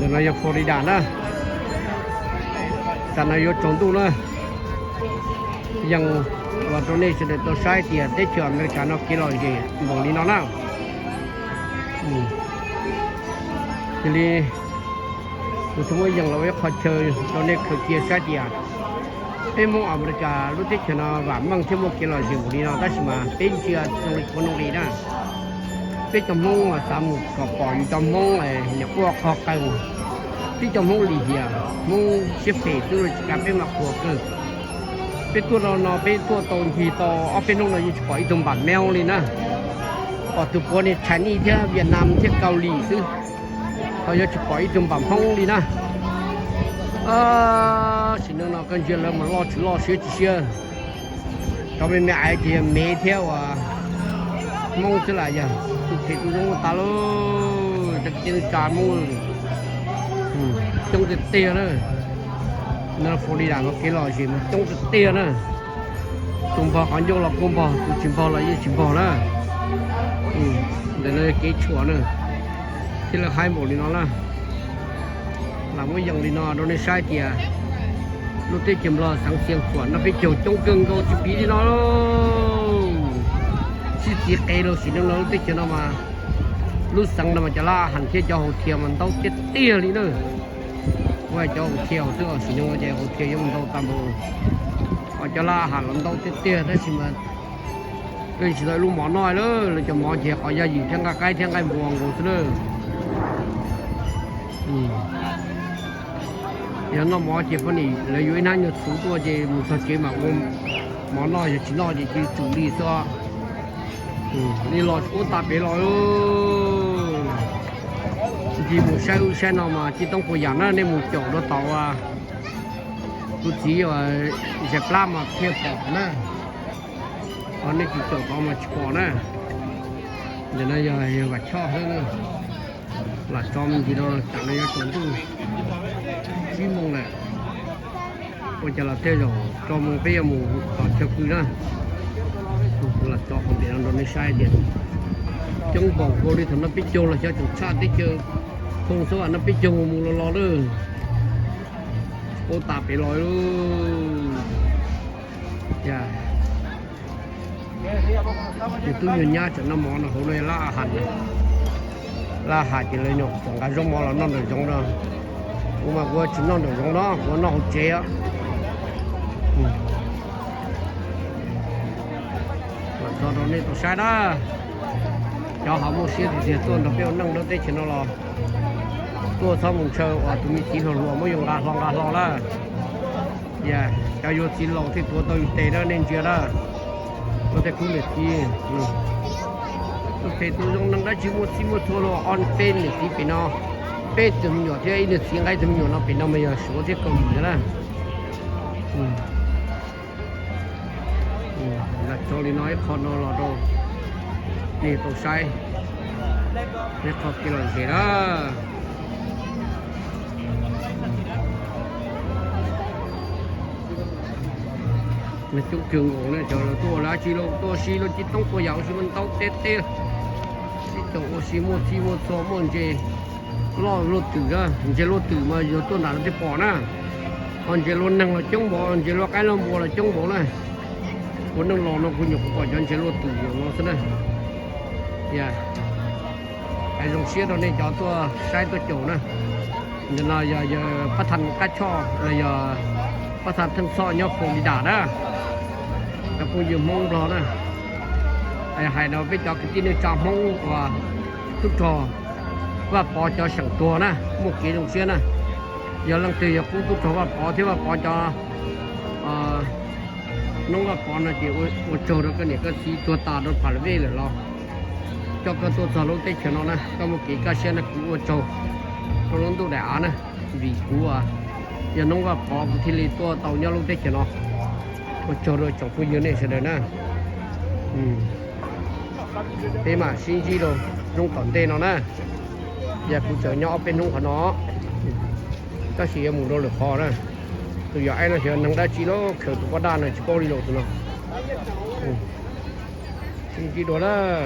nên là Florida nữa sản này trồng tu nữa yang và tôi này sẽ để tôi sai tiền để cho America nó kia rồi gì bằng đi nó nào thì tôi thấy yang là phải chơi tôi này cứ kia sai tiền em muốn America lúc đấy cho nó và mang thêm một kia rồi gì bằng đi nó đó mà bên kia trong lịch con đi đó bên trong mông mà sao một cọp cỏ trong mông này nhập qua kho cầu bên trong mông lì hiền mông xếp phê tôi là cả bên mặt của cơ bênตัวnó bênตัวตนทีต่อเอาเป็นน้องเราอยู่ปล่อยตรงบ้านแมวเลยนะพอตัวคนเนี่ยใช้นี่ที่เวียดนามที่เกาหลีซื้อเขาจะปล่อยตรงบ้านห้องเลยนะสิ่งนั้นเรากันเจอแล้วมันรอเชื่อเขาเป็นแม่ไอ้ที่แม่เที่ยวมองจะไรอย่างตุกเทตุงตาโลจะกินจานมูจงจะเตี้ยเลยนั่นฟลอริดาก็เกี่ยวสิมันจงจะเตี้ยนะจุ่มพอขันโยเรากุมพอตุจิมพอเรายี่จิมพอนะเดี๋ยวเราเกี่ยชัวนะที่เราให้หมดเลยน้องนะหลังว่าอย่างเลยน้องโดนในใช้เตี้ยลูกที่จิมรอสังเสียงขวัญเราไปเจียวจงกึ่งก็จิปีดีน้องสิเตี้ยเกลสิน้องลูกที่เจียวมาลูกสังเราจะล่าหันเที่ยวเที่ยวมันต้องเตี้ยเลยเนอะว่าจะเที่ยวซึ่งสิ่งนี้ว่าจะเที่ยวยังต้องตามดูว่าจะล่าหันมันต้องเตี้ยได้สิมันเลยสิเลยลูกหมอน้อยเลยเราจะหมอเจียเขาจะอยู่ทั้งใกล้ทั้งใกล้บวงกูซะเลยอย่างน้องหมอเจียคนนี้เลยอยู่นั่นอยู่สูงตัวเจียมันเขาเจียมาอุ้มหมอน้อยจะชิ้นน้อยจะจุลีซะนี่รอโอ้ตาเปรอchỉ một xe nào mà chỉต้องประหยัดนะในหมู่เจาะรถต่อว่าตัวจีว่าจะกล้ามาเทียบต่อนะตอนนี้จีเจาะต่อมาชั่วนะเดี๋ยวนี้ยังแบบชอบเลยนะหลักจอมจีเราจากนี้จนตู้ชี้มงเลยว่าจะหลับเที่ยวจอมไปยังหมู่ต่อเชือกคือนะหลักจอของเดี๋ยวเราไม่ใช่เดี๋ยวจงบอกโกดิถนนพิจูเราจะจุดชาติที่เจอคงสวรรค์พิจูมูลรอเลยโอตาไปลอยเลยจ้าจุดตู้ยืนยาจะน้ำมอนเขาเลยล่าหันจะเลยเนาะสองการจงมอเรานั่งเดือดจงเนาะกูมากูชิ้นนั่งเดือดจงเนาะกูนั่งเจ๊ะตอนนี้ต้องใช้นะcho họ mua xe thì tôi nó béo nâng nó tới chỉ nó lo tôi sau một chờ và tụi mình chỉ rồi mới dùng gà lon đó dạ cho vô chỉ lon thì tôi tệ đó nên chưa đó tôi thấy cũng được chi tôi thấy tôi dùng nâng đó chỉ mua thôi lo on tên để tí phải nó bé tụm nhỏ thế ấy được tiếng cái tụm nhỏ nó phải nó bây giờ số thế còn gì nữa là cho đi nói con nó lo đâuนี่ตัวใช้นี่ขอบกิโลเสียนะมันจุกจึงโอ้เนี่ยเจอตัวละชิโลตัวชิโลจิตต้องตัวใหญ่ชิมันต้องเตะที่ตัวชิโมตัวมันจะล้อรถตื่นนะมันจะรถตื่นมาอยู่ตัวไหนมันจะปอนะมันจะรถนั่งเราจ้องบ่มันจะรถไกลเราบ่เราจ้องบ่นะคนนั่งรอเราคุณอยู่ก่อนจนจะรถตื่นอยู่เราซะนะไอ้ตรงเสียตรงนี้จอตัวใช้ตัวโจนะอย่าอย่าประทันกัดช่ออย่าประทันทั้งซ้อยอฟงดีดานะแต่กูอยู่มงรอนะไอ้ให้เราไปจอกินที่นี่จอมงว่าทุกทอว่าปอจอสั่งตัวนะมุกกี้ตรงเสียนะอย่าลังตีอย่าพูดทุกทอว่าปอที่ว่าปอจอน้องว่าปอนะจีโอโจแล้วก็เนี่ยก็สีตัวตาโดนผ่านเว่เลยหรอcho cái tôi cho lúc tết cho nó nè có một cái cá xe nó cũ ở châu nó lớn tôi đã nè vì cũ giờ nó có bỏ thì lấy tôi tàu nhau lúc tết cho nó ở châu rồi trong khu vực này sẽ được nè thế mà xin chi rồi trong còn tên nó nè giờ phụ trợ nhỏ bên trong của nó các chị mù đâu được kho nè từ giờ anh nó sẽ nâng đá chi nó khởi tụ có đàn này chỉ có đi đâu tụi nó xin chi đó đó